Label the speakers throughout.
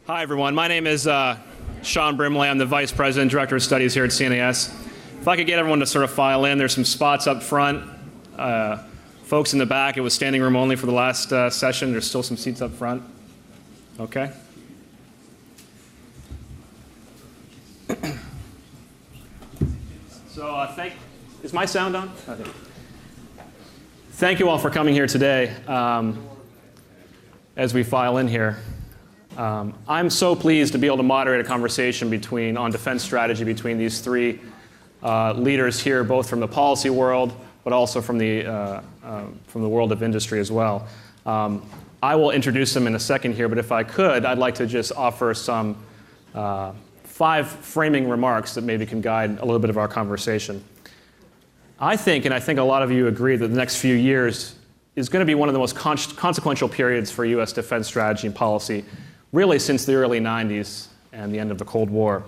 Speaker 1: Hi, everyone. My name is Shawn Brimley. I'm the Vice President, Director of Studies here at CNAS. If I could get everyone to sort of file in, there's some spots up front. Folks in the back, it was standing room only for the last session. There's still some seats up front. Okay. So is my sound on? Okay. Thank you all for coming here today as we file in here. I'm so pleased to be able to moderate a conversation on defense strategy between these three leaders here, both from the policy world, but also from the world of industry as well. I will introduce them in a second here, but if I could, I'd like to just offer some 5 framing remarks that maybe can guide a little bit of our conversation. I think, and I think a lot of you agree, that the next few years is going to be one of the most consequential periods for U.S. defense strategy and policy, really since the early 90s and the end of the Cold War.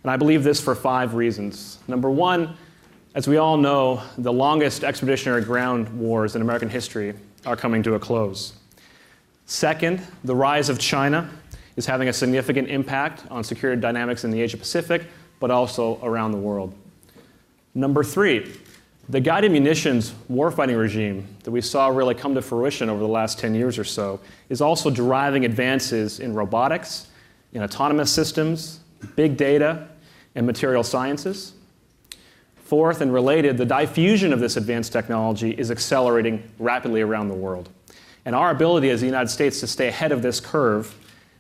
Speaker 1: And I believe this for 5 reasons. Number one, as we all know, the longest expeditionary ground wars in American history are coming to a close. Second, the rise of China is having a significant impact on security dynamics in the Asia-Pacific, but also around the world. Number 3, the guided munitions warfighting regime that we saw really come to fruition over the last 10 years or so is also driving advances in robotics, in autonomous systems, big data, and material sciences. Fourth, and related, the diffusion of this advanced technology is accelerating rapidly around the world. And our ability as the United States to stay ahead of this curve,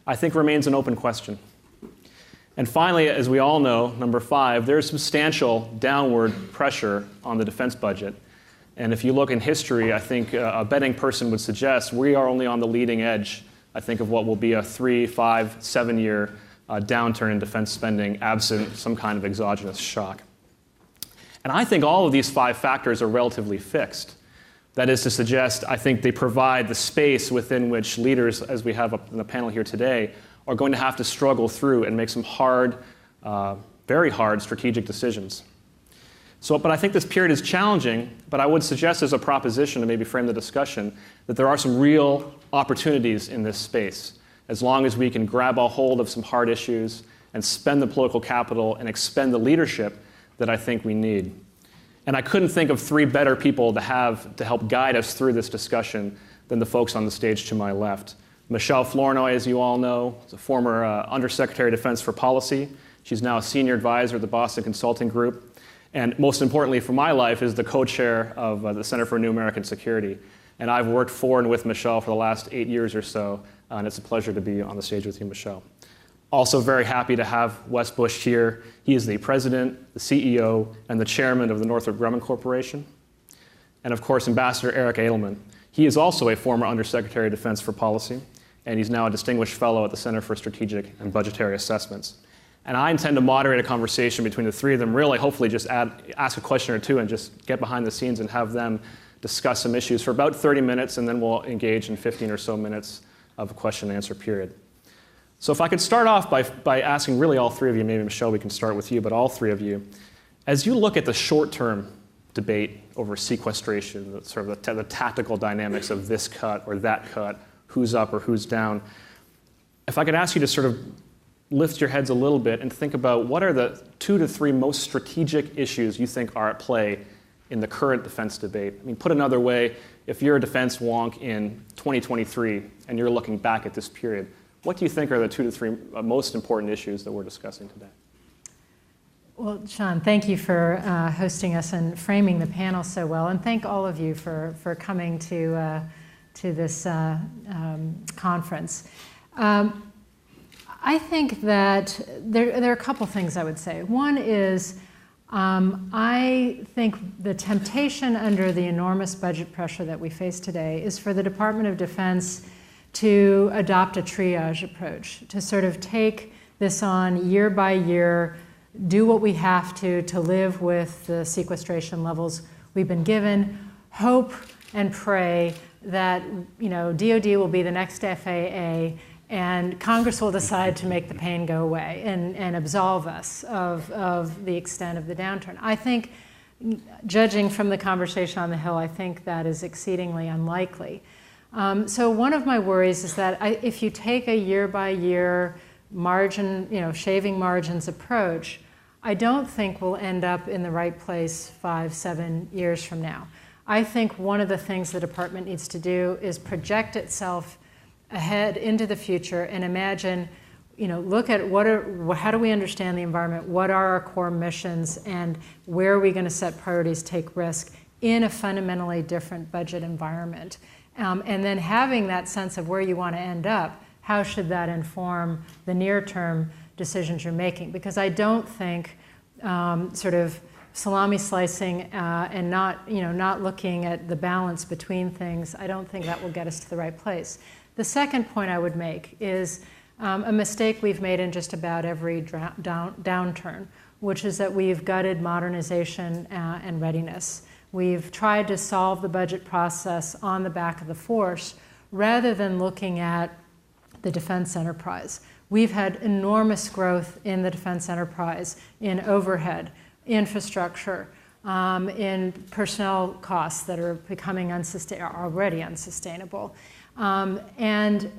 Speaker 1: I think, remains an open question. And finally, as we all know, number 5, there's substantial downward pressure on the defense budget. And if you look in history, I think a betting person would suggest we are only on the leading edge, I think, of what will be a 3, 5, 7-year downturn in defense spending absent some kind of exogenous shock. And I think all of these 5 factors are relatively fixed. That is to suggest, I think they provide the space within which leaders, as we have up in the panel here today, are going to have to struggle through and make some hard, very hard strategic decisions. But I think this period is challenging, but I would suggest as a proposition to maybe frame the discussion that there are some real opportunities in this space, as long as we can grab a hold of some hard issues and spend the political capital and expend the leadership that I think we need. And I couldn't think of 3 better people to help guide us through this discussion than the folks on the stage to my left. Michèle Flournoy, as you all know, is a former Undersecretary of Defense for Policy. She's now a senior advisor at the Boston Consulting Group. And most importantly for my life is the co-chair of the Center for New American Security. And I've worked for and with Michèle for the last 8 years or so, and it's a pleasure to be on the stage with you, Michèle. Also very happy to have Wes Bush here. He is the president, the CEO, and the chairman of the Northrop Grumman Corporation. And of course, Ambassador Eric Edelman. He is also a former Undersecretary of Defense for Policy, and he's now a distinguished fellow at the Center for Strategic and Budgetary Assessments. And I intend to moderate a conversation between the 3 of them, really hopefully just ask a question or 2 and just get behind the scenes and have them discuss some issues for about 30 minutes, and then we'll engage in 15 or so minutes of a question and answer period. So if I could start off by asking really all 3 of you, maybe Michèle, we can start with you, but all 3 of you, as you look at the short-term debate over sequestration, sort of the tactical dynamics of this cut or that cut, who's up or who's down, if I could ask you to sort of lift your heads a little bit and think about what are the 2 to 3 most strategic issues you think are at play in the current defense debate. I mean, put another way, if you're a defense wonk in 2023 and you're looking back at this period, what do you think are the 2 to 3 most important issues that we're discussing today?
Speaker 2: Well, Shawn, thank you for hosting us and framing the panel so well, and thank all of you for coming to this conference. I think that there are a couple things I would say. One is I think the temptation under the enormous budget pressure that we face today is for the Department of Defense to adopt a triage approach, to sort of take this on year by year, do what we have to live with the sequestration levels we've been given, hope and pray that DOD will be the next FAA and Congress will decide to make the pain go away and absolve us of the extent of the downturn. I think, judging from the conversation on the Hill, I think that is exceedingly unlikely. So one of my worries is that if you take a year-by-year margin, shaving margins approach, I don't think we'll end up in the right place 5, 7 years from now. I think one of the things the department needs to do is project itself ahead into the future and imagine, look at how do we understand the environment, what are our core missions, and where are we going to set priorities, take risk in a fundamentally different budget environment. And then having that sense of where you want to end up, how should that inform the near-term decisions you're making? Because I don't think sort of salami slicing and not looking at the balance between things, I don't think that will get us to the right place. The second point I would make is a mistake we've made in just about every downturn, which is that we've gutted modernization and readiness. We've tried to solve the budget process on the back of the force rather than looking at the defense enterprise. We've had enormous growth in the defense enterprise, in overhead, infrastructure, in personnel costs that are becoming already unsustainable. And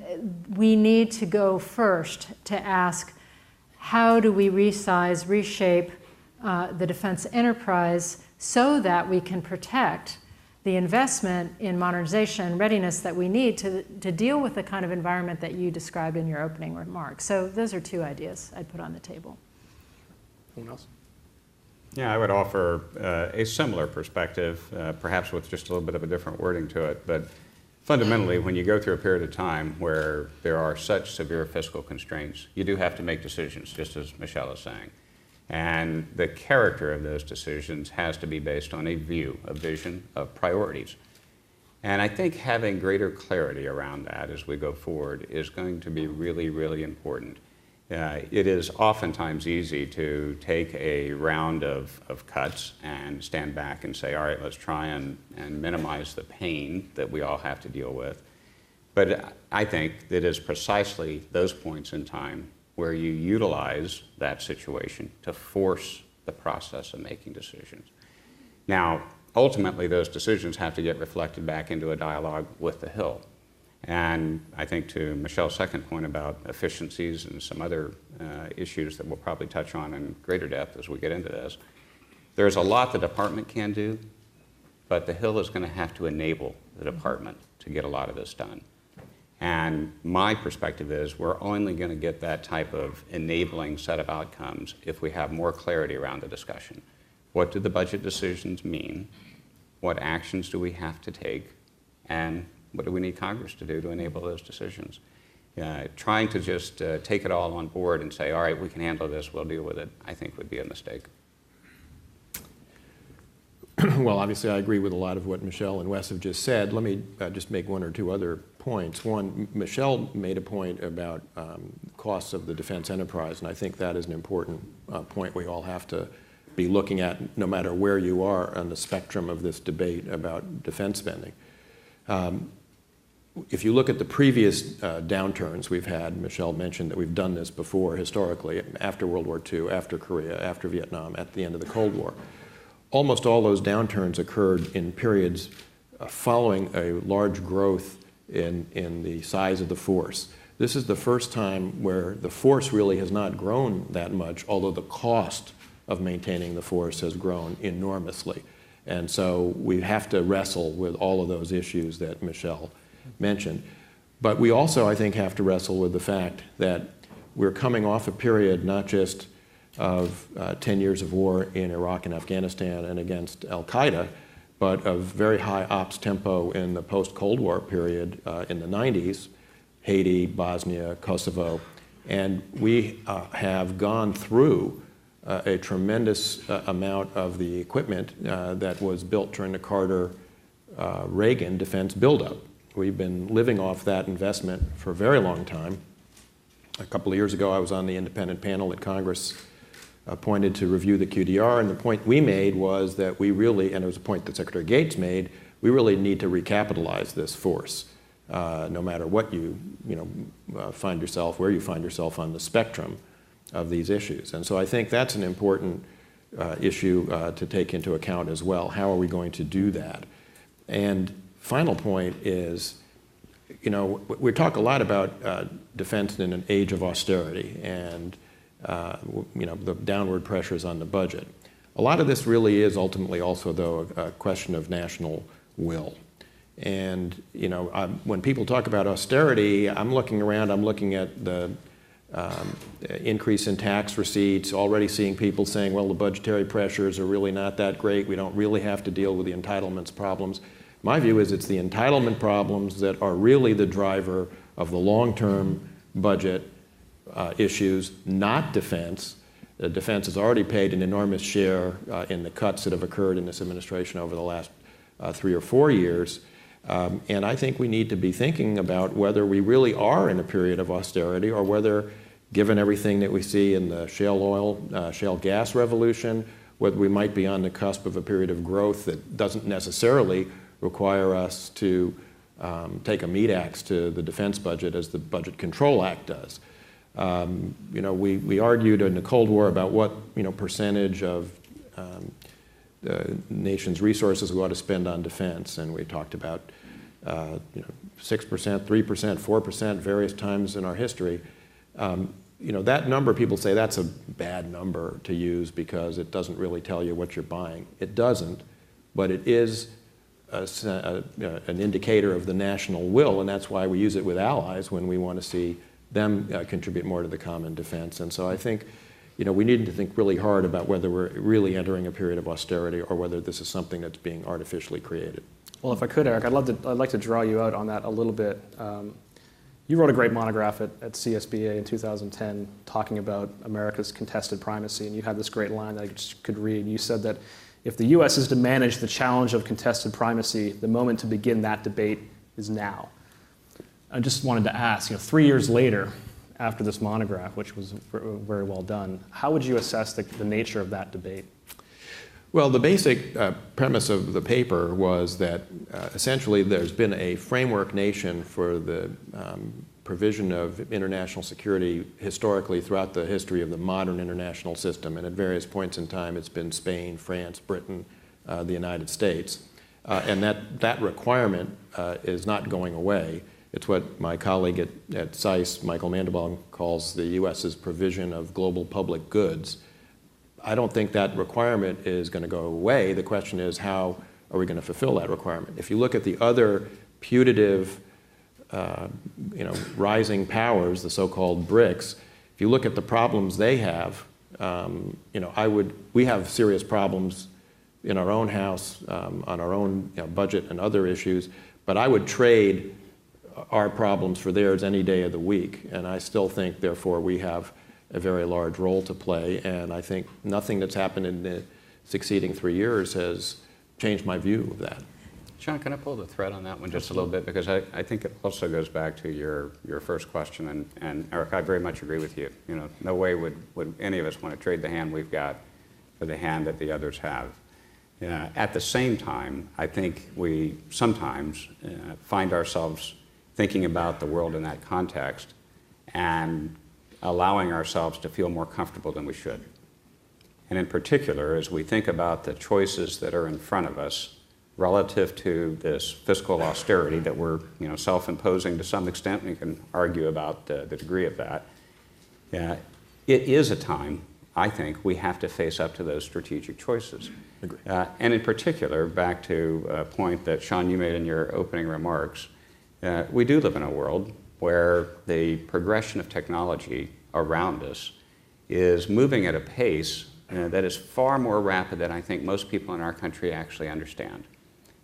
Speaker 2: we need to go first to ask, how do we resize, reshape the defense enterprise so that we can protect the investment in modernization and readiness that we need to deal with the kind of environment that you described in your opening remarks. So those are two ideas I'd put on the table.
Speaker 1: Anyone else?
Speaker 3: Yeah, I would offer a similar perspective, perhaps with just a little bit of a different wording to it. But fundamentally, when you go through a period of time where there are such severe fiscal constraints, you do have to make decisions, just as Michèle is saying. And the character of those decisions has to be based on a view, a vision, of priorities. And I think having greater clarity around that as we go forward is going to be really, really important. It is oftentimes easy to take a round of cuts and stand back and say, all right, let's try and minimize the pain that we all have to deal with. But I think that is precisely those points in time where you utilize that situation to force the process of making decisions. Now, ultimately, those decisions have to get reflected back into a dialogue with the Hill. And I think to Michèle's second point about efficiencies and some other issues that we'll probably touch on in greater depth as we get into this, there's a lot the department can do, but the Hill is going to have to enable the department to get a lot of this done. And my perspective is we're only going to get that type of enabling set of outcomes if we have more clarity around the discussion. What do the budget decisions mean? What actions do we have to take? And what do we need Congress to do to enable those decisions? Trying to just take it all on board and say, all right, we can handle this, we'll deal with it, I think would be a mistake.
Speaker 4: Well, obviously, I agree with a lot of what Michèle and Wes have just said. Let me just make one or two other points. One, Michèle made a point about costs of the defense enterprise, and I think that is an important point we all have to be looking at, no matter where you are on the spectrum of this debate about defense spending. If you look at the previous downturns we've had, Michèle mentioned that we've done this before historically, after World War II, after Korea, after Vietnam, at the end of the Cold War. Almost all those downturns occurred in periods following a large growth in the size of the force. This is the first time where the force really has not grown that much, although the cost of maintaining the force has grown enormously. And so we have to wrestle with all of those issues that Michèle mentioned. But we also, I think, have to wrestle with the fact that we're coming off a period not just of 10 years of war in Iraq and Afghanistan and against al-Qaeda, but of very high ops tempo in the post-Cold War period in the 90s, Haiti, Bosnia, Kosovo. And we have gone through a tremendous amount of the equipment that was built during the Carter-Reagan defense buildup. We've been living off that investment for a very long time. A couple of years ago, I was on the independent panel that Congress appointed to review the QDR, and the point we made was that we really, and it was a point that Secretary Gates made, we really need to recapitalize this force, no matter what you find yourself, where you find yourself on the spectrum of these issues. And so I think that's an important issue to take into account as well. How are we going to do that? And final point is, we talk a lot about defense in an age of austerity and the downward pressures on the budget. A lot of this really is ultimately also, though, a question of national will. And when people talk about austerity, I'm looking around, I'm looking at the increase in tax receipts, already seeing people saying, well, the budgetary pressures are really not that great. We don't really have to deal with the entitlements problems. My view is it's the entitlement problems that are really the driver of the long-term budget issues, not defense. The defense has already paid an enormous share in the cuts that have occurred in this administration over the last 3 or 4 years. And I think we need to be thinking about whether we really are in a period of austerity or whether, given everything that we see in the shale gas revolution, whether we might be on the cusp of a period of growth that doesn't necessarily require us to take a meat axe to the defense budget as the Budget Control Act does. We argued in the Cold War about what percentage of the nation's resources we ought to spend on defense, and we talked about 6%, 3%, 4% various times in our history. That number, people say that's a bad number to use because it doesn't really tell you what you're buying. It doesn't, but it is an indicator of the national will, and that's why we use it with allies when we want to see them contribute more to the common defense. And so I think we need to think really hard about whether we're really entering a period of austerity or whether this is something that's being artificially created.
Speaker 1: Well, if I could, Eric, I'd like to draw you out on that a little bit. You wrote a great monograph at CSBA in 2010 talking about America's contested primacy, and you had this great line that I just could read. You said that if the U.S. is to manage the challenge of contested primacy, the moment to begin that debate is now. I just wanted to ask, 3 years later, after this monograph, which was very well done, how would you assess the nature of that debate?
Speaker 4: Well, the basic premise of the paper was that essentially there's been a framework nation for the provision of international security historically throughout the history of the modern international system, and at various points in time it's been Spain, France, Britain, the United States. And that requirement is not going away. It's what my colleague at SICE, Michael Mandelbaum, calls the U.S.'s provision of global public goods. I don't think that requirement is going to go away. The question is, how are we going to fulfill that requirement? If you look at the other putative, rising powers, the so-called BRICS, if you look at the problems they have, we have serious problems in our own house, on our own budget and other issues, but I would trade our problems for theirs any day of the week. And I still think, therefore, we have a very large role to play. And I think nothing that's happened in the succeeding 3 years has changed my view of that.
Speaker 3: Shawn, can I pull the thread on that one just a little bit? Because I think it also goes back to your first question. And Eric, I very much agree with you. No way would any of us want to trade the hand we've got for the hand that the others have. At the same time, I think we sometimes find ourselves thinking about the world in that context and allowing ourselves to feel more comfortable than we should. And in particular, as we think about the choices that are in front of us relative to this fiscal austerity that we're self-imposing to some extent, we can argue about the degree of that, it is a time, I think, we have to face up to those strategic choices. And in particular, back to a point that, Shawn, you made in your opening remarks, we do live in a world where the progression of technology around us is moving at a pace that is far more rapid than I think most people in our country actually understand.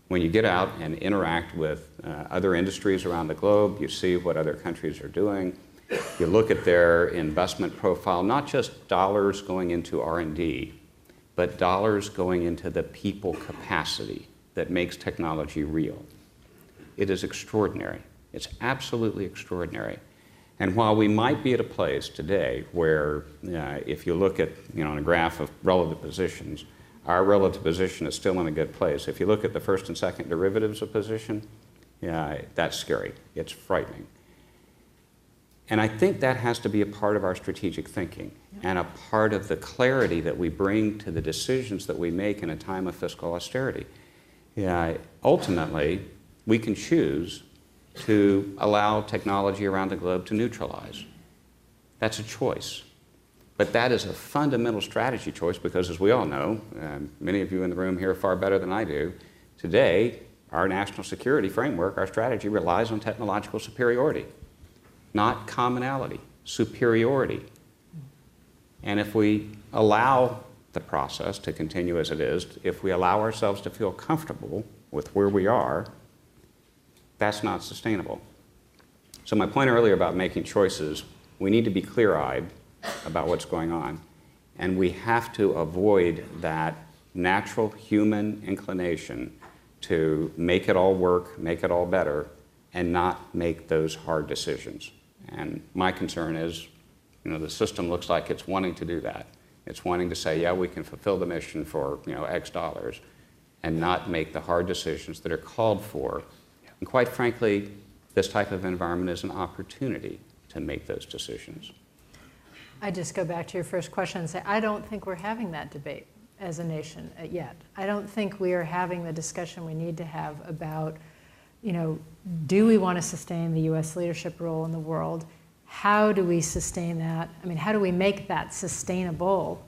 Speaker 3: When you get out and interact with other industries around the globe, you see what other countries are doing. You look at their investment profile, not just dollars going into R&D, but dollars going into the people capacity that makes technology real. It is extraordinary. It's absolutely extraordinary. And while we might be at a place today where, if you look at, on a graph of relative positions, our relative position is still in a good place. If you look at the first and second derivatives of position, that's scary. It's frightening. And I think that has to be a part of our strategic thinking and a part of the clarity that we bring to the decisions that we make in a time of fiscal austerity. Ultimately, we can choose to allow technology around the globe to neutralize. That's a choice. But that is a fundamental strategy choice because, as we all know, many of you in the room here far better than I do, today, our national security framework, our strategy relies on technological superiority, not commonality, superiority. And if we allow the process to continue as it is, if we allow ourselves to feel comfortable with where we are, that's not sustainable. So my point earlier about making choices, we need to be clear-eyed about what's going on. And we have to avoid that natural human inclination to make it all work, make it all better, and not make those hard decisions. And my concern is, the system looks like it's wanting to do that. It's wanting to say, yeah, we can fulfill the mission for, X dollars, and not make the hard decisions that are called for. And quite frankly, this type of environment is an opportunity to make those decisions.
Speaker 2: I just go back to your first question and say, I don't think we're having that debate as a nation yet. I don't think we are having the discussion we need to have about, do we want to sustain the U.S. leadership role in the world? How do we sustain that? I mean, how do we make that sustainable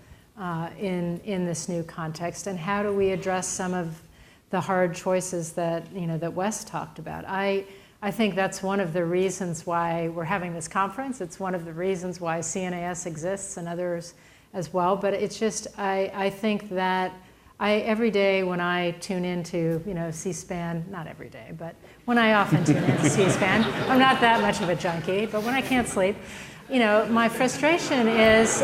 Speaker 2: in this new context? And how do we address some of the hard choices that, that Wes talked about? I think that's one of the reasons why we're having this conference. It's one of the reasons why CNAS exists and others as well. But it's just, I think that every day when I tune into, C-SPAN, not every day, but when I often tune into C-SPAN, I'm not that much of a junkie, but when I can't sleep, my frustration is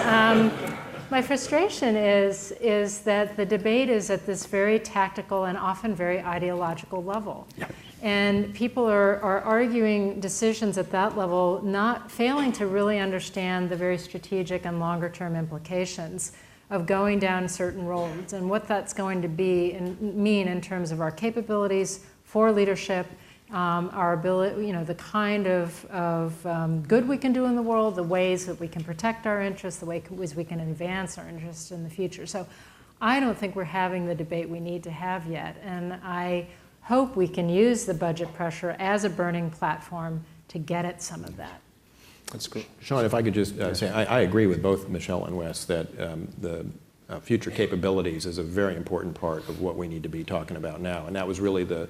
Speaker 2: that the debate is at this very tactical and often very ideological level. Yeah. And people are arguing decisions at that level, not failing to really understand the very strategic and longer term implications of going down certain roads and what that's going to mean in terms of our capabilities for leadership, our ability, the kind of good we can do in the world, the ways that we can protect our interests, the ways we can advance our interests in the future. So I don't think we're having the debate we need to have yet. And I hope we can use the budget pressure as a burning platform to get at some of that.
Speaker 4: That's great. Shawn, if I could just say, I agree with both Michèle and Wes that the future capabilities is a very important part of what we need to be talking about now. And that was really the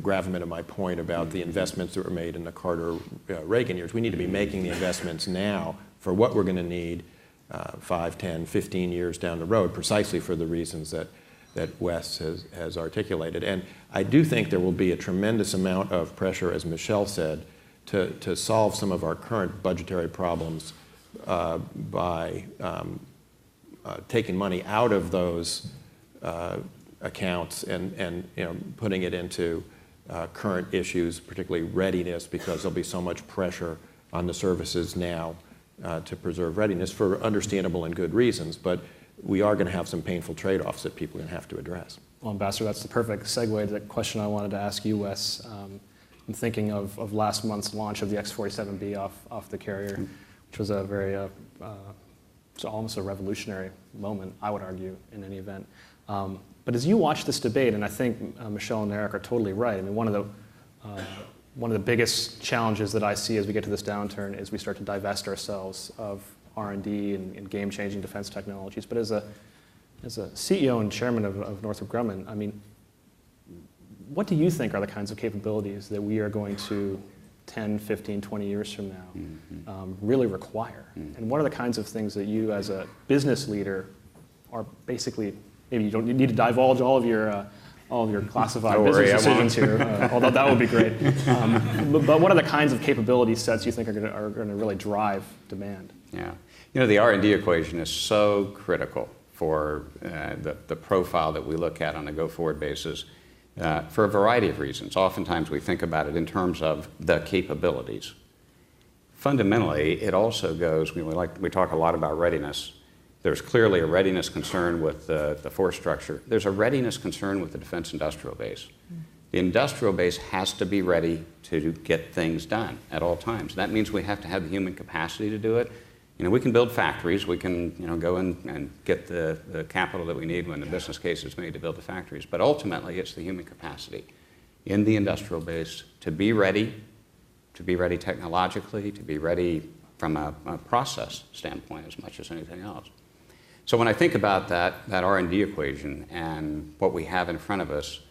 Speaker 4: gravamen of my point about the investments that were made in the Carter-Reagan years. We need to be making the investments now for what we're going to need 5, 10, 15 years down the road, precisely for the reasons that Wes has articulated. And I do think there will be a tremendous amount of pressure, as Michèle said, to solve some of our current budgetary problems by taking money out of those accounts and putting it into current issues, particularly readiness, because there'll be so much pressure on the services now to preserve readiness for understandable and good reasons. But we are going to have some painful trade-offs that people are going to have to address.
Speaker 1: Well, Ambassador, that's the perfect segue to the question I wanted to ask you, Wes. I'm thinking of last month's launch of the X-47B off the carrier, which was a very, it's almost a revolutionary moment, I would argue, in any event. But as you watch this debate, and I think Michèle and Eric are totally right. I mean, one of the biggest challenges that I see as we get to this downturn is we start to divest ourselves of R&D and game-changing defense technologies. But as a CEO and chairman of Northrop Grumman, I mean, what do you think are the kinds of capabilities that we are going to 10, 15, 20 years from now really require? And what are the kinds of things that you as a business leader are basically, maybe you don't need to divulge all of your classified business decisions here, although that would be great. But what are the kinds of capability sets you think are going to really drive demand?
Speaker 3: Yeah. The R&D equation is so critical for the profile that we look at on a go-forward basis for a variety of reasons. Oftentimes we think about it in terms of the capabilities. Fundamentally, it also goes, we talk a lot about readiness. There's clearly a readiness concern with the force structure. There's a readiness concern with the defense industrial base. The industrial base has to be ready to get things done at all times. That means we have to have the human capacity to do it. We can build factories. We can go in and get the capital that we need when the business case is made to build the factories. But ultimately, it's the human capacity. in the industrial base to be ready technologically, to be ready from a process standpoint as much as anything else. So when I think about that R&D equation and what we have in front of us,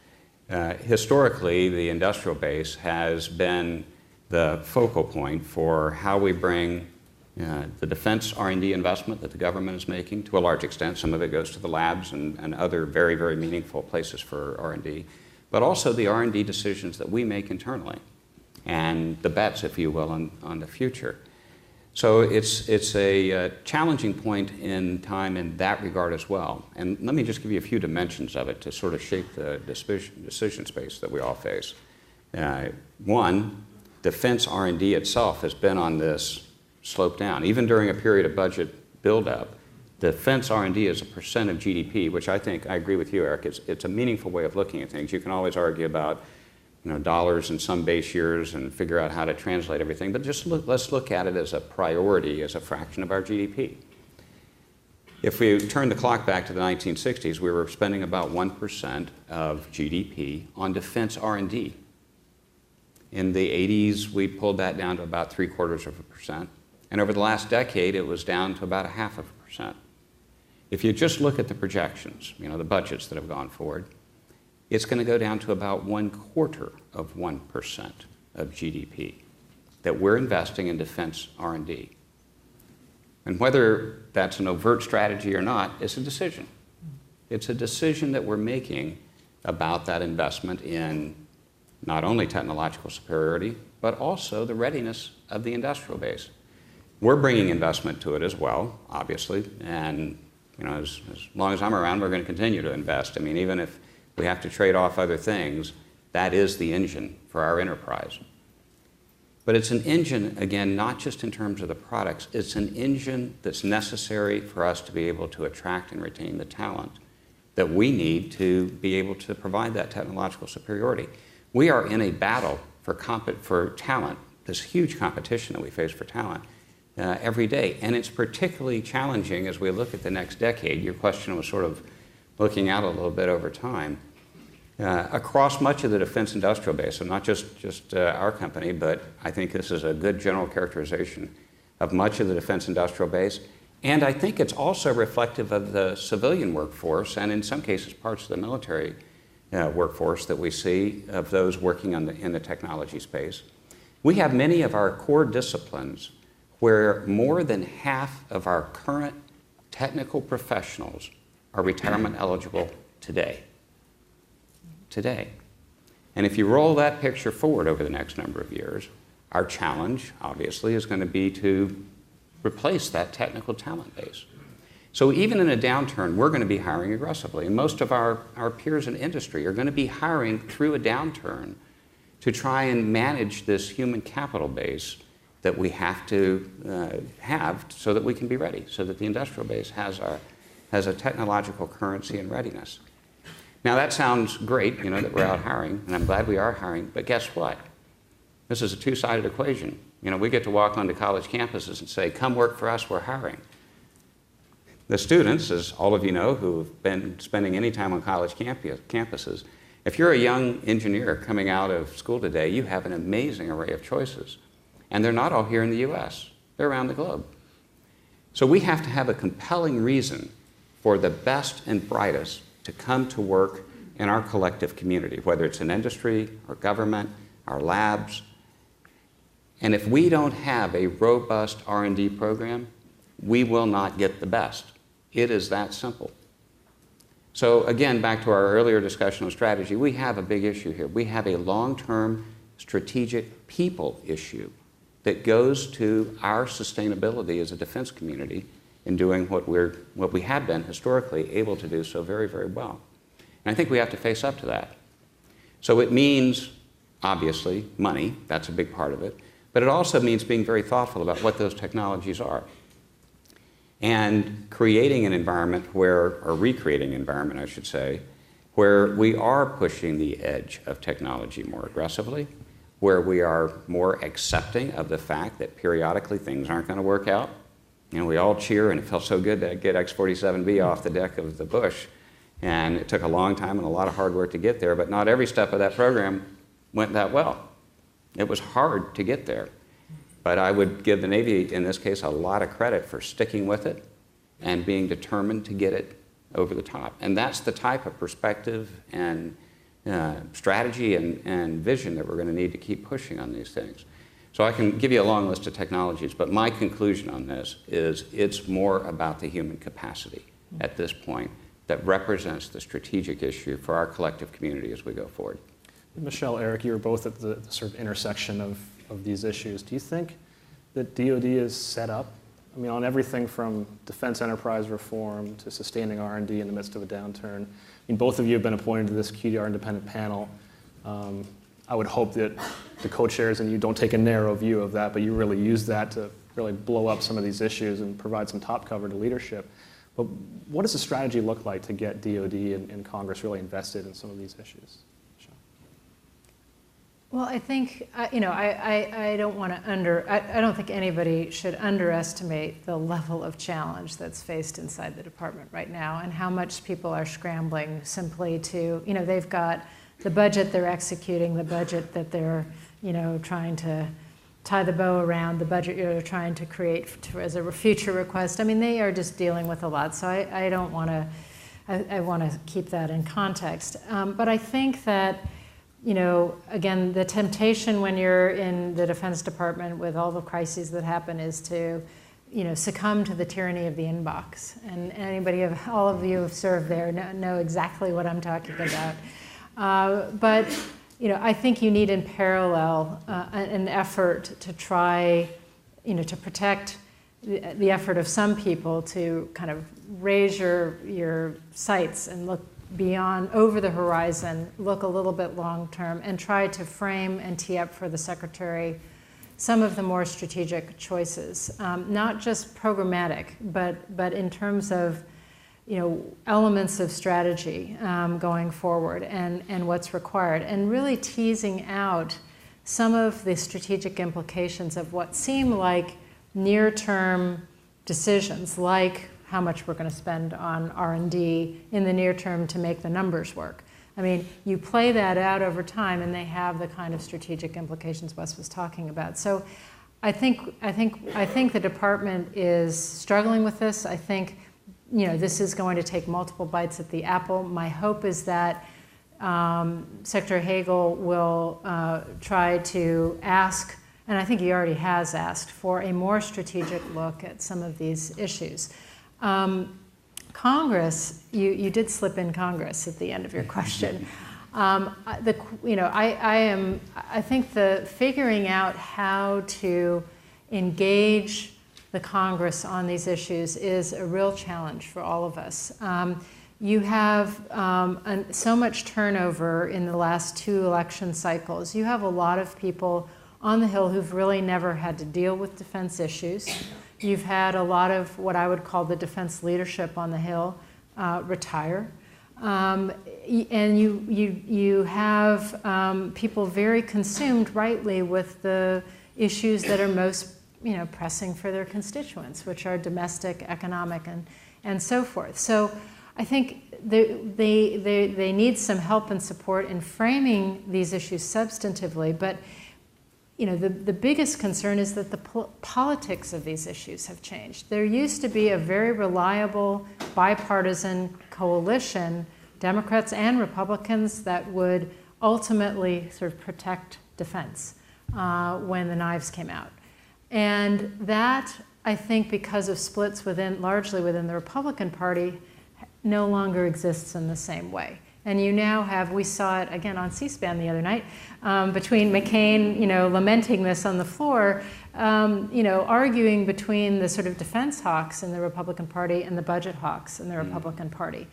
Speaker 3: historically the industrial base has been the focal point for how we bring the defense R&D investment that the government is making to a large extent. Some of it goes to the labs and other very, very meaningful places for R&D, but also the R&D decisions that we make internally and the bets, if you will, on the future. So it's a challenging point in time in that regard as well. And let me just give you a few dimensions of it to sort of shape the decision space that we all face. One, defense R&D itself has been on this slope down. Even during a period of budget buildup, defense R&D as a percent of GDP, which I agree with you, Eric, it's a meaningful way of looking at things. You can always argue about dollars in some base years and figure out how to translate everything, but let's look at it as a priority, as a fraction of our GDP. If we turn the clock back to the 1960s, we were spending about 1% of GDP on defense R&D. In the 80s, we pulled that down to about 0.75%, and over the last decade, it was down to about 0.5%. If you just look at the projections, the budgets that have gone forward, it's going to go down to about 0.25% of GDP that we're investing in defense R&D. And whether that's an overt strategy or not, it's a decision. It's a decision that we're making about that investment in not only technological superiority, but also the readiness of the industrial base. We're bringing investment to it as well, obviously, and as long as I'm around, we're going to continue to invest. Even if we have to trade off other things, that is the engine for our enterprise. But it's an engine, again, not just in terms of the products, it's an engine that's necessary for us to be able to attract and retain the talent that we need to be able to provide that technological superiority. We are in a battle for talent, this huge competition that we face for talent every day. And it's particularly challenging as we look at the next decade. Your question was sort of looking out a little bit over time. Across much of the defense industrial base, and not just our company, but I think this is a good general characterization of much of the defense industrial base. And I think it's also reflective of the civilian workforce, and in some cases parts of the military workforce that we see of those working in the technology space. We have many of our core disciplines where more than half of our current technical professionals are retirement eligible today. And if you roll that picture forward over the next number of years, our challenge, obviously, is going to be to replace that technical talent base. So even in a downturn, we're going to be hiring aggressively. And most of our peers in industry are going to be hiring through a downturn to try and manage this human capital base that we have to have so that we can be ready, so that the industrial base has a technological currency and readiness. Now that sounds great, that we're out hiring, and I'm glad we are hiring, but guess what? This is a two-sided equation. We get to walk onto college campuses and say, come work for us, we're hiring. The students, as all of you know who've been spending any time on college campuses, if you're a young engineer coming out of school today, you have an amazing array of choices. And they're not all here in the US, they're around the globe. So we have to have a compelling reason for the best and brightest to come to work in our collective community, whether it's in industry or government, our labs. And if we don't have a robust R&D program, we will not get the best. It is that simple. So again, back to our earlier discussion on strategy, we have a big issue here. We have a long-term strategic people issue that goes to our sustainability as a defense community in doing what we have been historically able to do so very, very well. And I think we have to face up to that. So it means, obviously, money. That's a big part of it. But it also means being very thoughtful about what those technologies are. And creating an environment or recreating an environment, I should say, where we are pushing the edge of technology more aggressively, where we are more accepting of the fact that periodically things aren't going to work out. We all cheer, and it felt so good to get X-47B off the deck of the Bush. And it took a long time and a lot of hard work to get there, but not every step of that program went that well. It was hard to get there. But I would give the Navy, in this case, a lot of credit for sticking with it and being determined to get it over the top. And that's the type of perspective and strategy and vision that we're going to need to keep pushing on these things. So I can give you a long list of technologies, but my conclusion on this is it's more about the human capacity at this point that represents the strategic issue for our collective community as we go forward.
Speaker 1: Michèle, Eric, you were both at the sort of intersection of these issues. Do you think that DoD is set up, I mean, on everything from defense enterprise reform to sustaining R&D in the midst of a downturn? I mean, both of you have been appointed to this QDR independent panel. I would hope that the co-chairs and you don't take a narrow view of that, but you really use that to really blow up some of these issues and provide some top cover to leadership. But what does the strategy look like to get DoD and Congress really invested in some of these issues?
Speaker 2: Well, I think, I don't want to I don't think anybody should underestimate the level of challenge that's faced inside the department right now and how much people are scrambling simply to, they've got the budget they're executing, the budget that they're, trying to tie the bow around, the budget they're trying to create as a future request. I mean, they are just dealing with a lot. So I don't want to, I want to keep that in context. But I think that, again, the temptation when you're in the Defense Department with all the crises that happen is to, succumb to the tyranny of the inbox. And all of you who have served there know exactly what I'm talking about. But, I think you need in parallel an effort to try, to protect the effort of some people to kind of raise your sights and look beyond, over the horizon, look a little bit long term, and try to frame and tee up for the Secretary some of the more strategic choices, not just programmatic, but in terms of elements of strategy going forward and what's required, and really teasing out some of the strategic implications of what seem like near-term decisions, like how much we're going to spend on R&D in the near term to make the numbers work. I mean, you play that out over time and they have the kind of strategic implications Wes was talking about. So I think the department is struggling with this. I think, this is going to take multiple bites at the apple. My hope is that Secretary Hagel will try to ask, and I think he already has asked, for a more strategic look at some of these issues. Congress, you did slip in Congress at the end of your question. I think the figuring out how to engage the Congress on these issues is a real challenge for all of us. You have so much turnover in the last 2 election cycles. You have a lot of people on the Hill who've really never had to deal with defense issues. You've had a lot of what I would call the defense leadership on the Hill retire. And you have people very consumed, rightly, with the issues that are most pressing for their constituents, which are domestic, economic, and so forth. So I think they need some help and support in framing these issues substantively, but the biggest concern is that the politics of these issues have changed. There used to be a very reliable bipartisan coalition, Democrats and Republicans, that would ultimately sort of protect defense when the knives came out. And that, I think, because of splits largely within the Republican Party, no longer exists in the same way. And you now have, we saw it again on C-SPAN the other night, between McCain, lamenting this on the floor, arguing between the sort of defense hawks in the Republican Party and the budget hawks in the Republican Party.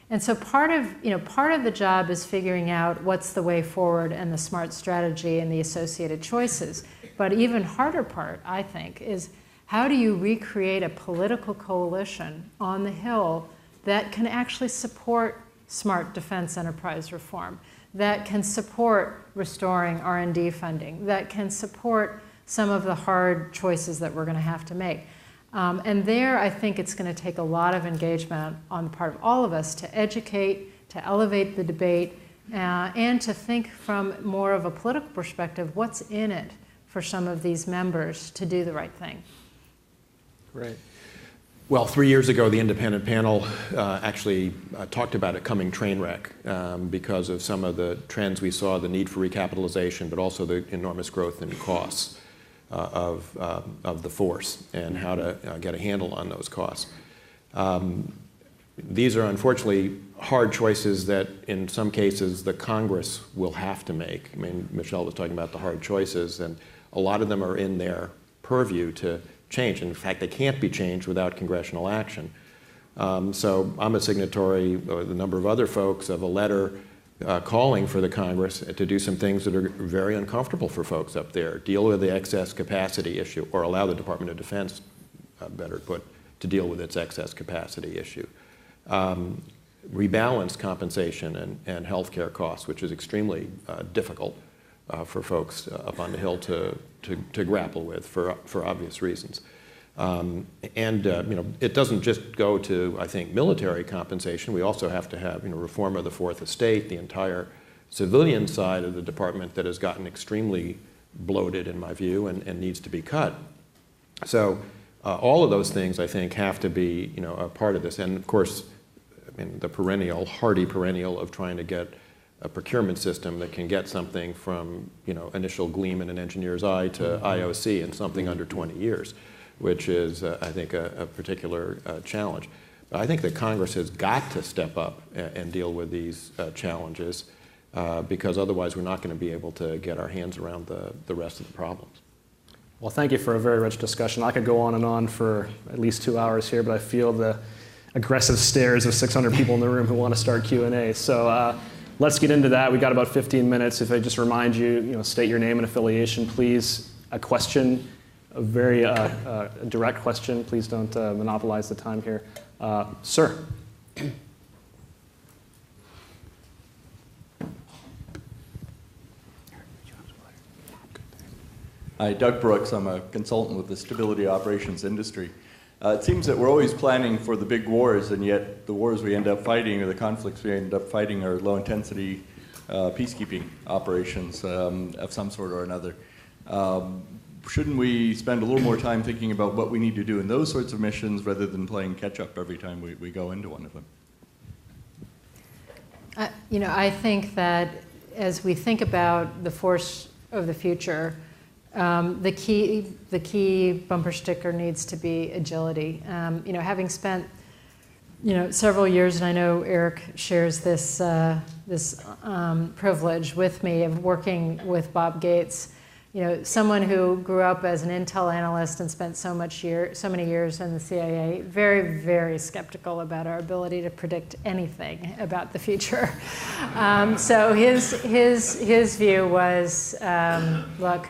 Speaker 2: And so part of the job is figuring out what's the way forward and the smart strategy and the associated choices. But even harder part, I think, is how do you recreate a political coalition on the Hill that can actually support smart defense enterprise reform, that can support restoring R&D funding, that can support some of the hard choices that we're going to have to make. And there, I think it's going to take a lot of engagement on the part of all of us to educate, to elevate the debate, and to think from more of a political perspective, what's in it for some of these members to do the right thing.
Speaker 1: Great.
Speaker 4: Well, 3 years ago, the independent panel actually talked about a coming train wreck because of some of the trends we saw, the need for recapitalization, but also the enormous growth in costs of the force and how to get a handle on those costs. These are unfortunately hard choices that in some cases the Congress will have to make. I mean, Michèle was talking about the hard choices, and a lot of them are in their purview to change. In fact, they can't be changed without congressional action. So I'm a signatory, with a number of other folks, of a letter calling for the Congress to do some things that are very uncomfortable for folks up there. Deal with the excess capacity issue, or allow the Department of Defense, better put, to deal with its excess capacity issue. Rebalance compensation and health care costs, which is extremely difficult for folks up on the Hill to grapple with for obvious reasons. It doesn't just go to, I think, military compensation. We also have to have reform of the Fourth Estate, the entire civilian side of the department that has gotten extremely bloated, in my view, and needs to be cut. So all of those things, I think, have to be a part of this. And of course, the hardy perennial of trying to get a procurement system that can get something from initial gleam in an engineer's eye to IOC in something under 20 years, which is, I think, a particular challenge. But I think that Congress has got to step up and deal with these challenges because otherwise we're not going to be able to get our hands around the rest of the problems.
Speaker 1: Well, thank you for a very rich discussion. I could go on and on for at least 2 hours here, but I feel the aggressive stares of 600 people in the room who want to start Q&A. So let's get into that. We've got about 15 minutes. If I just remind you, state your name and affiliation, please. A question, a very direct question. Please don't monopolize the time here. Sir.
Speaker 5: Hi, Doug Brooks. I'm a consultant with the stability operations industry. It seems that we're always planning for the big wars, and yet the wars we end up fighting, or the conflicts we end up fighting, are low-intensity peacekeeping operations of some sort or another. Shouldn't we spend a little more time thinking about what we need to do in those sorts of missions rather than playing catch-up every time we go into one of them?
Speaker 2: I think that as we think about the force of the future, the key bumper sticker needs to be agility. Having spent several years, and I know Eric shares this privilege with me of working with Bob Gates. Someone who grew up as an Intel analyst and spent so many years in the CIA, very, very skeptical about our ability to predict anything about the future. So his view was, look,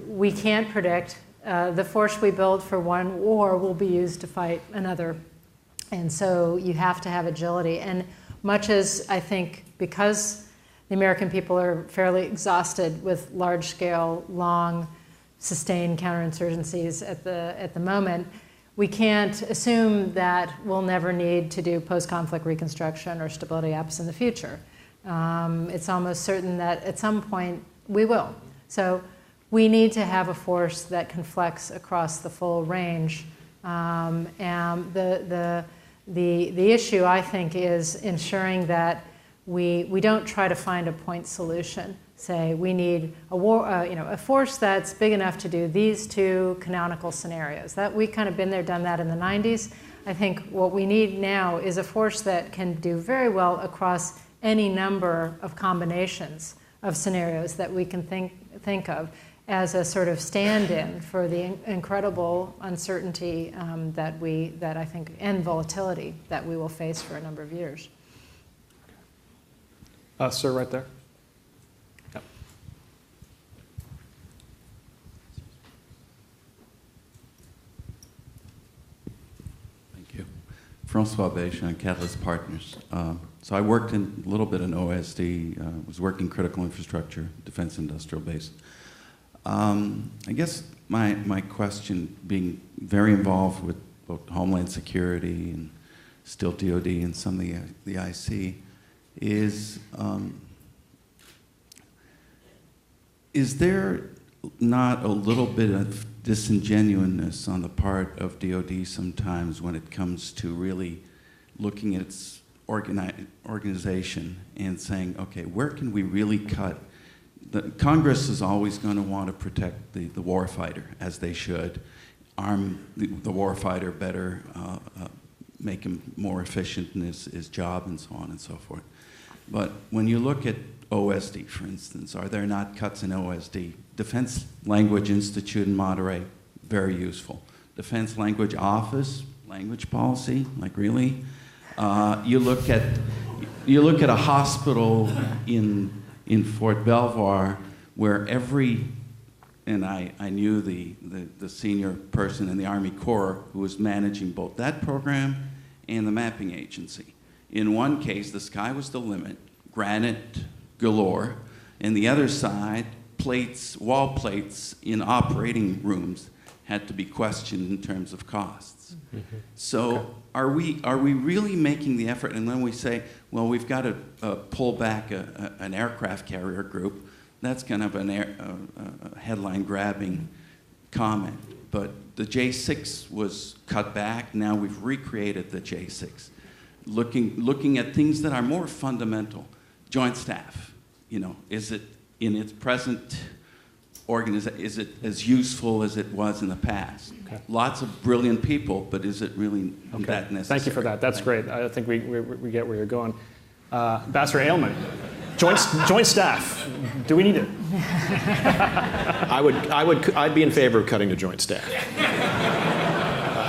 Speaker 2: we can't predict. The force we build for one war will be used to fight another. And so you have to have agility. And much as I think because the American people are fairly exhausted with large-scale, long, sustained counterinsurgencies at the moment, we can't assume that we'll never need to do post-conflict reconstruction or stability ops in the future. It's almost certain that at some point we will. So we need to have a force that can flex across the full range. And the issue, I think, is ensuring that we don't try to find a point solution. Say we need a force that's big enough to do these two canonical scenarios. That we kind of been there, done that in the 90s. I think what we need now is a force that can do very well across any number of combinations of scenarios that we can think of as a sort of stand-in for the incredible uncertainty that I think, and volatility that we will face for a number of years.
Speaker 1: Sir, right there. Yep.
Speaker 6: Thank you. Francois Béchamp, Catalyst Partners. So I worked a little bit in OSD, was working critical infrastructure, defense industrial base. I guess my question, being very involved with both Homeland Security and still DOD and some of the IC, is there not a little bit of disingenuousness on the part of DoD sometimes when it comes to really looking at its organization and saying, okay, where can we really cut? Congress is always going to want to protect the warfighter, as they should, arm the warfighter better, make him more efficient in his job, and so on and so forth. But when you look at OSD, for instance, are there not cuts in OSD? Defense Language Institute in Monterey, very useful. Defense Language Office, language policy, like really? You look at a hospital in Fort Belvoir where and I knew the senior person in the Army Corps who was managing both that program and the mapping agency. In one case, the sky was the limit, granite galore, and the other side, wall plates in operating rooms had to be questioned in terms of costs. Mm-hmm. So okay. Are we really making the effort? And then we say, well, we've got to pull back an aircraft carrier group. That's kind of a headline-grabbing comment. But the J6 was cut back. Now we've recreated the J6, looking at things that are more fundamental. Joint staff, is it in its present organization? Is it as useful as it was in the past? Okay. Lots of brilliant people, but is it really that necessary? Thank
Speaker 1: you for that. That's great. I think we get where you're going. Ambassador Edelman, joint staff. Do we need it?
Speaker 4: I'd be in favor of cutting the joint staff.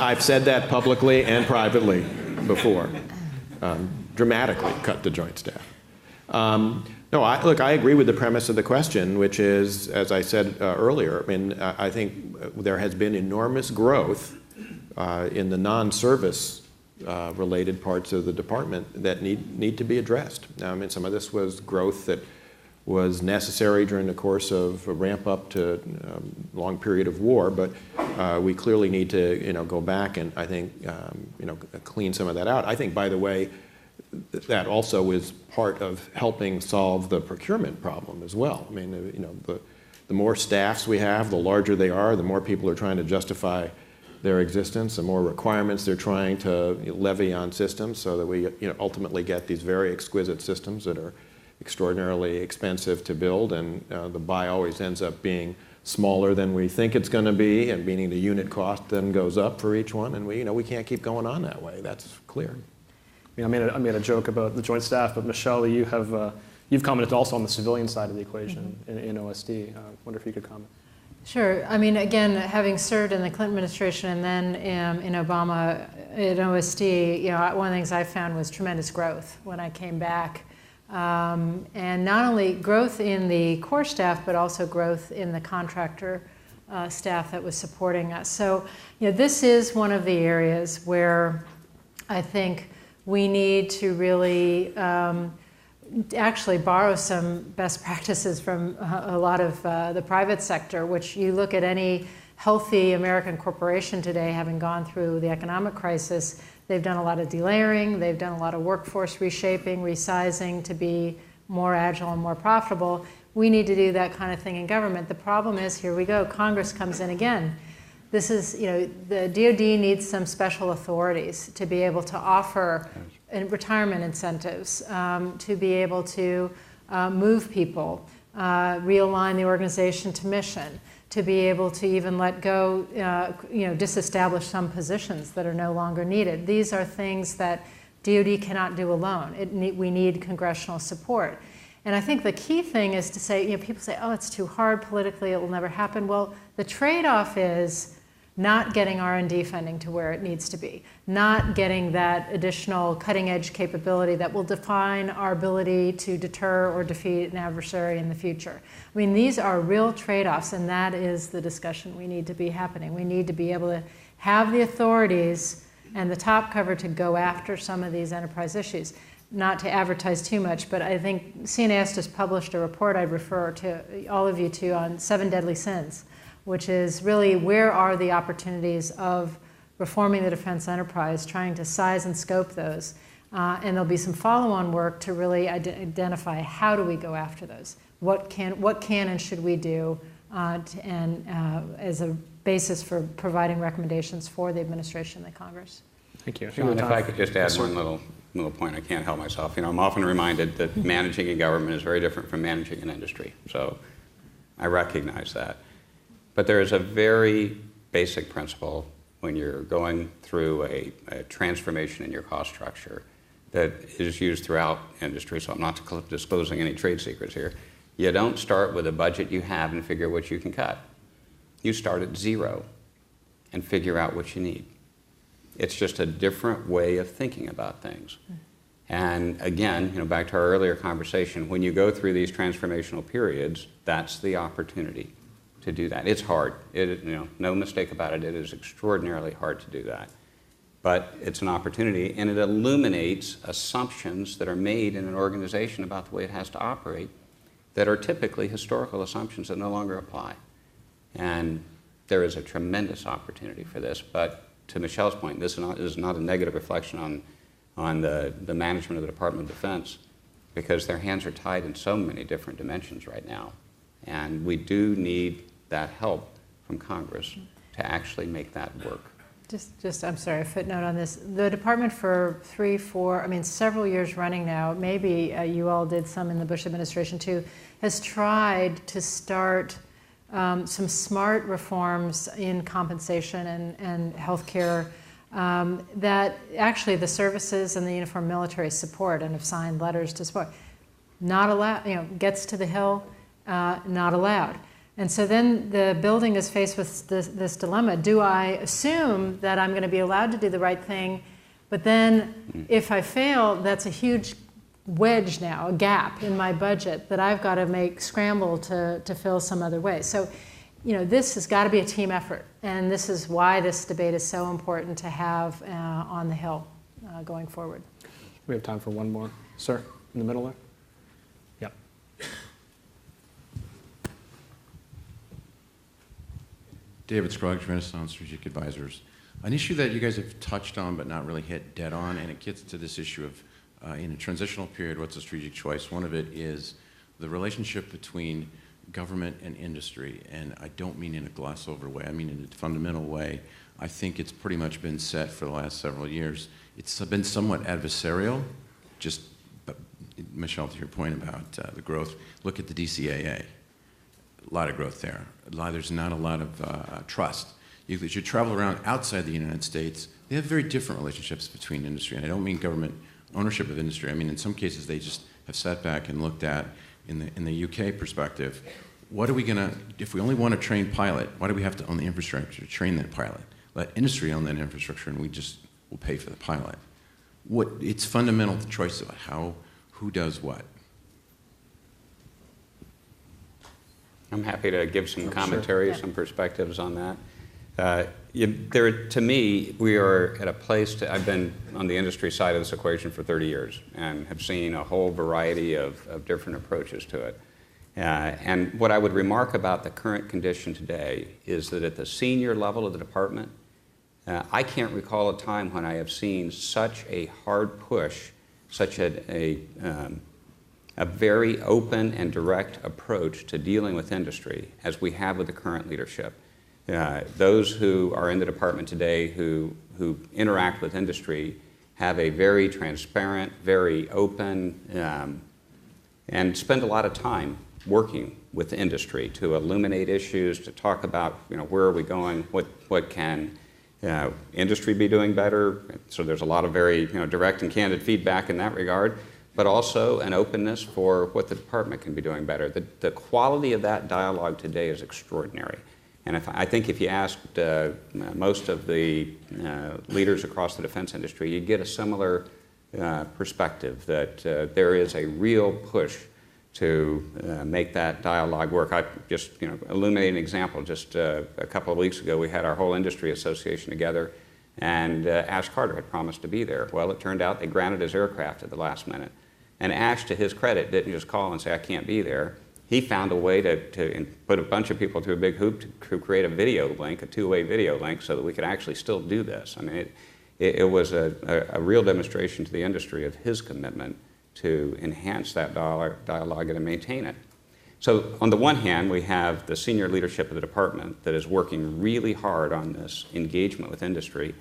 Speaker 4: I've said that publicly and privately before. Dramatically cut the joint staff. No, I agree with the premise of the question, which is, as I said earlier, I think there has been enormous growth in the non-service related parts of the department that need to be addressed. Now, some of this was growth that was necessary during the course of a ramp up to a long period of war, but we clearly need to go back and I think clean some of that out. I think, by the way, that also is part of helping solve the procurement problem as well. The more staffs we have, the larger they are, the more people are trying to justify their existence, the more requirements they're trying to levy on systems so that we ultimately get these very exquisite systems that are extraordinarily expensive to build, and the buy always ends up being smaller than we think it's going to be, and meaning the unit cost then goes up for each one, and we can't keep going on that way. That's clear.
Speaker 1: I made a joke about the joint staff, but Michèle, you've commented also on the civilian side of the equation in OSD. I wonder if you could comment.
Speaker 2: Sure. Again, having served in the Clinton administration and then in Obama in OSD, one of the things I found was tremendous growth when I came back. And not only growth in the core staff, but also growth in the contractor staff that was supporting us. So, this is one of the areas where I think we need to really actually borrow some best practices from a lot of the private sector, which you look at any healthy American corporation today, having gone through the economic crisis, they've done a lot of delayering, they've done a lot of workforce reshaping, resizing to be more agile and more profitable. We need to do that kind of thing in government. The problem is, here we go, Congress comes in again. This is, the DoD needs some special authorities to be able to offer retirement incentives, to be able to move people, realign the organization to mission, to be able to even let go, disestablish some positions that are no longer needed. These are things that DoD cannot do alone. We need congressional support. And I think the key thing is to say, people say, oh, it's too hard politically, it will never happen. Well, the trade-off is not getting R&D funding to where it needs to be, not getting that additional cutting-edge capability that will define our ability to deter or defeat an adversary in the future. These are real trade-offs, and that is the discussion we need to be happening. We need to be able to have the authorities and the top cover to go after some of these enterprise issues. Not to advertise too much, but I think CNAS just published a report I'd refer to all of you to on 7 deadly sins, which is really where are the opportunities of reforming the defense enterprise, trying to size and scope those. And there'll be some follow-on work to really identify how do we go after those. What can and should we do as a basis for providing recommendations for the administration and the Congress.
Speaker 1: Thank you.
Speaker 3: And if I could just add one little point, I can't help myself. I'm often reminded that managing a government is very different from managing an industry. So I recognize that. But there is a very basic principle when you're going through a transformation in your cost structure that is used throughout industry, so I'm not disclosing any trade secrets here. You don't start with a budget you have and figure what you can cut. You start at zero and figure out what you need. It's just a different way of thinking about things. And again, back to our earlier conversation, when you go through these transformational periods, that's the opportunity to do that. It's hard. No mistake about it. It is extraordinarily hard to do that. But it's an opportunity, and it illuminates assumptions that are made in an organization about the way it has to operate that are typically historical assumptions that no longer apply. And there is a tremendous opportunity for this. But to Michèle's point, this is not a negative reflection on the management of the Department of Defense, because their hands are tied in so many different dimensions right now. And we do need that help from Congress to actually make that work.
Speaker 2: I'm sorry, a footnote on this. The department for several years running now, maybe you all did some in the Bush administration too, has tried to start some smart reforms in compensation and healthcare that actually the services and the uniformed military support and have signed letters to support. Not allowed, gets to the Hill, not allowed. And so then the building is faced with this dilemma. Do I assume that I'm going to be allowed to do the right thing, but then if I fail, that's a huge wedge now, a gap in my budget that I've got to scramble to fill some other way. So, this has got to be a team effort, and this is why this debate is so important to have on the Hill going forward.
Speaker 1: We have time for one more. Sir, in the middle there. Yep.
Speaker 7: David Scruggs, Renaissance Strategic Advisors. An issue that you guys have touched on but not really hit dead on, and it gets to this issue of in a transitional period, what's a strategic choice? One of it is the relationship between government and industry, and I don't mean in a gloss over way, I mean in a fundamental way. I think it's pretty much been set for the last several years. It's been somewhat adversarial, Michèle, to your point about the growth, look at the DCAA. A lot of growth there. There's not a lot of trust. You travel around outside the United States, they have very different relationships between industry, and I don't mean government ownership of industry. I mean, in some cases, they just have sat back and looked at, in the UK perspective, what are we going to, if we only want to train pilot, why do we have to own the infrastructure to train that pilot? Let industry own that infrastructure, and we just will pay for the pilot. It's fundamental choice of who does what.
Speaker 3: I'm happy to give some commentary, some perspectives on that. To me, we are at a place I've been on the industry side of this equation for 30 years and have seen a whole variety of different approaches to it. And what I would remark about the current condition today is that at the senior level of the department, I can't recall a time when I have seen such a hard push, such a very open and direct approach to dealing with industry as we have with the current leadership. Those who are in the department today who interact with industry have a very transparent, very open, and spend a lot of time working with the industry to illuminate issues, to talk about where are we going, what can industry be doing better. So there's a lot of very direct and candid feedback in that regard, but also an openness for what the department can be doing better. The quality of that dialogue today is extraordinary. And I think if you asked most of the leaders across the defense industry, you'd get a similar perspective that there is a real push to make that dialogue work. I just illuminate an example. Just a couple of weeks ago, we had our whole industry association together, and Ash Carter had promised to be there. Well, it turned out they granted his aircraft at the last minute. And Ash, to his credit, didn't just call and say, I can't be there. He found a way to put a bunch of people through a big hoop to create a video link, a two-way video link, so that we could actually still do this. I mean, it was a real demonstration to the industry of his commitment to enhance that dialogue and to maintain it. So on the one hand, we have the senior leadership of the department that is working really hard on this engagement with industry.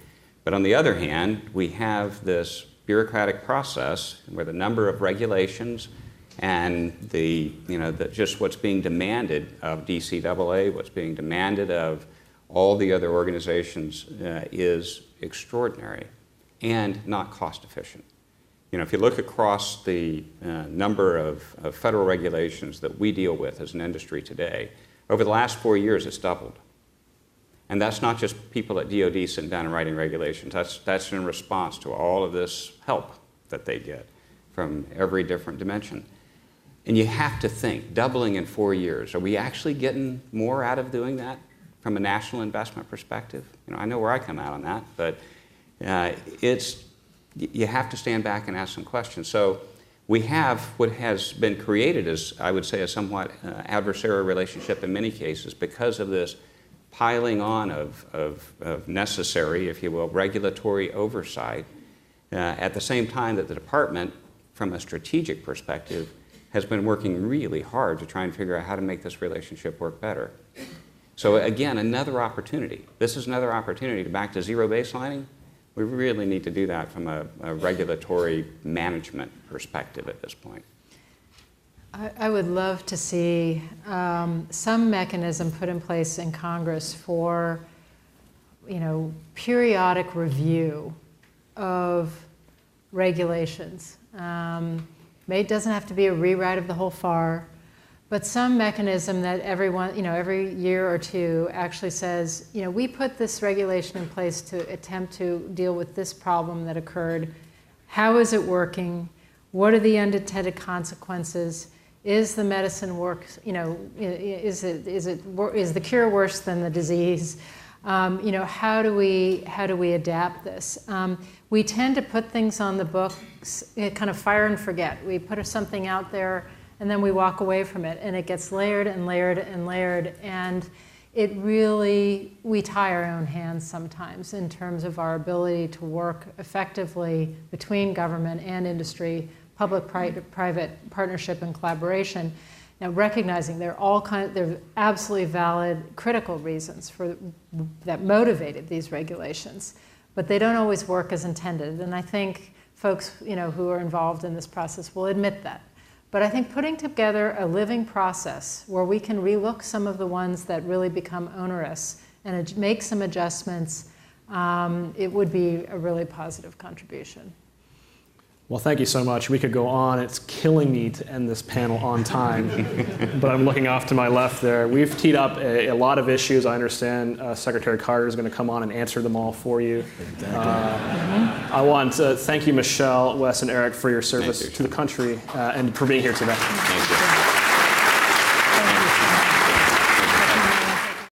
Speaker 3: But on the other hand, we have this bureaucratic process where the number of regulations and just what's being demanded of DCAA, what's being demanded of all the other organizations is extraordinary and not cost efficient. If you look across the number of federal regulations that we deal with as an industry today, over the last 4 years it's doubled. And that's not just people at DoD sitting down and writing regulations. That's in response to all of this help that they get from every different dimension. And you have to think, doubling in 4 years, are we actually getting more out of doing that from a national investment perspective? I know where I come out on that, but you have to stand back and ask some questions. So we have what has been created as, I would say, a somewhat adversarial relationship in many cases because of this piling on of necessary, if you will, regulatory oversight at the same time that the department, from a strategic perspective, has been working really hard to try and figure out how to make this relationship work better. So again, another opportunity. This is another opportunity to back to zero baselining. We really need to do that from a regulatory management perspective at this point.
Speaker 2: I would love to see some mechanism put in place in Congress for, periodic review of regulations. It doesn't have to be a rewrite of the whole FAR, but some mechanism that every year or two actually says, we put this regulation in place to attempt to deal with this problem that occurred. How is it working? What are the unintended consequences? Is the medicine is the cure worse than the disease? How do we adapt this? We tend to put things on the books, kind of fire and forget. We put something out there and then we walk away from it, and it gets layered and layered and layered, and we tie our own hands sometimes in terms of our ability to work effectively between government and industry, public-private partnership and collaboration. Now, recognizing there are absolutely valid, critical reasons that motivated these regulations, but they don't always work as intended. And I think folks, who are involved in this process will admit that. But I think putting together a living process where we can relook some of the ones that really become onerous and make some adjustments, it would be a really positive contribution.
Speaker 1: Well, thank you so much. We could go on. It's killing me to end this panel on time, but I'm looking off to my left there. We've teed up a lot of issues. I understand Secretary Carter is going to come on and answer them all for you. I want to thank you, Michèle, Wes, and Eric, for your service to the country and for being here today.
Speaker 3: Thank you.